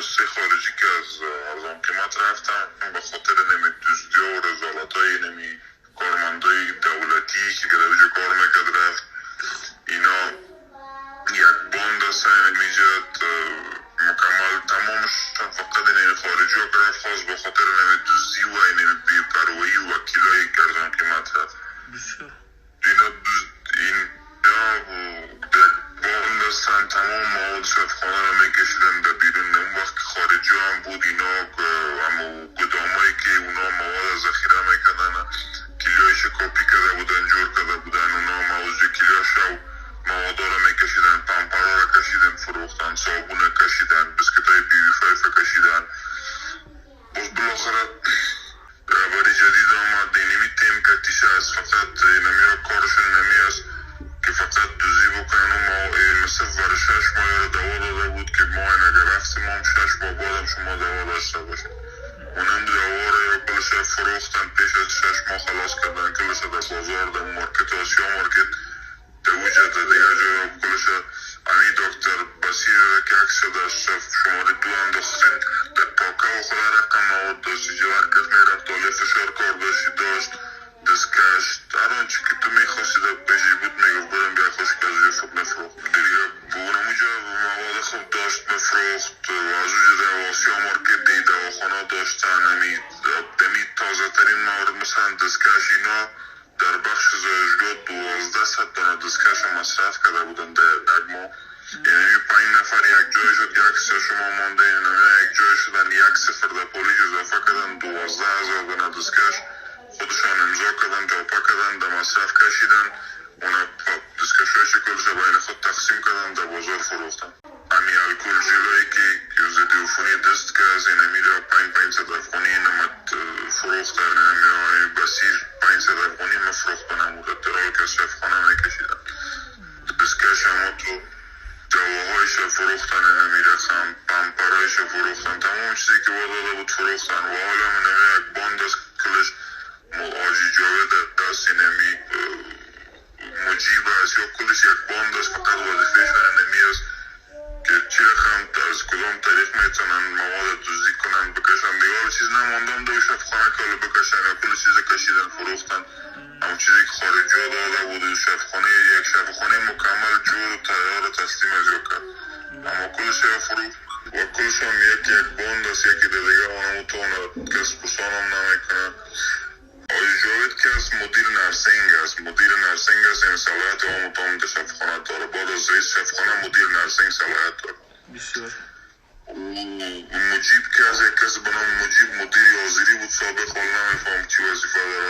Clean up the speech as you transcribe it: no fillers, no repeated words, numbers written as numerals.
مؤسسه خارجی که از ارزان قیمت رفتن به خاطر نمی دزدی و رزالت های نمی کارمندای دولتی که در کار میکرد رفت. اینا یک باند هستن میجد مکمل تمامش فقط این خارجی ها که رفت خواست به خاطر نمی دزدی و این بیپروایی وکیلای که ارزان قیمت رفت. اینا باند هستن تمام مواد شفخانه را میکشیدن در بیرون. اون وقت خارجی هم بود اینا اما گدامایی که اونا مواد ذخیره میکردن کلیایش کپی کرده بودن جور کرده بودن اونا موضوع کلیاش رو مواد را میکشیدن پمپرا را کشیدن فروختن صابون کشیدن بسکت های بی وی فایف کشیدن. باز بالاخره رهبری جدید آمد اینمی تیم کتیش از فقط نمی ها کارشون نمی است که فقط دوزی بکنن و مثل ورشش ما را دوا داده بود که ما این اگر رفتیم هم 6 ماه بعدم شما دوا داشته باشید. اونم دوا را کلش فروختن پیش از 6 ماه خلاص کردن کلش در بازار در مارکت آسیا مارکت در وجود دیگر جای کلش امی دکتر بسیر را که عکس داشت شماره 2 انداختین در پاکه و خدا رقم مواد داشتی جوار کس میرفت آله فشار کار داشت دستکش هر آنچه که تو میخواستی در پیشی بود میگفت برم بیا خوش که از اوجه فقط مفروخت دیگه بونم اونجا مواد خوب داشت مفروخت و از اوجه در آسیا مارکت دی دواخانه داشتن امی تازه ترین موارد مثلا دستکش اینا در بخش زایشگاه 1200 دانه دستکش مصرف کرده بودن در یک ماه. یعنی 5 نفر یک جای شد یک سه شما مانده یک جای شدن یک صفر در پولیج اضافه کردن 12,000 دانه دستکش خودشان امضا کردن جاپا کردن در مصرف کشیدن اونا دستکش های شکلش بین خود تقسیم کردن در بازار فروختن. همی الکل جلوی که ضد عفونی دست که از اینمی را 500 افغانی نمت فروختن اینمی های بسیر 500 افغانی مفروخت نموده درال که شفخانه میکشیدن. دستکش همه تو دواهایش فروختن اینمی رسم پمپرایش فروختن تمام چیزی که داده بود فروختن و حالا اینمی یک باند است کلش آجی جاوید دست اینمی مجیب است یا کلش یک باند است فقط وظیفهشان اینمی است که چی رقم از کدام طریق میتونن مواد دوزی کنن بکشن دیگه چیز نماندم دوی شفخانه کالا بکشن یا کل چیز کشیدن فروختن. همون چیزی که خارجی ها داده بود شفخانه یک شفخانه مکمل جور و تیار تسلیم از کرد اما کلش فروخت و کلش هم یک باند است یکی دیگه آنمو تو کس پسان هم نمیکنن. آجی جاوید که از مدیر نرسنگ است این صلاحیت هم مطامن که شفخانه داره بعد از رئیس شفخانه مدیر نرسنگ صلاحیت داره. مجیب که از یک کس بنام مجیب مدیر حاضری بود سابق حال نمیفهم چی وظیفه داره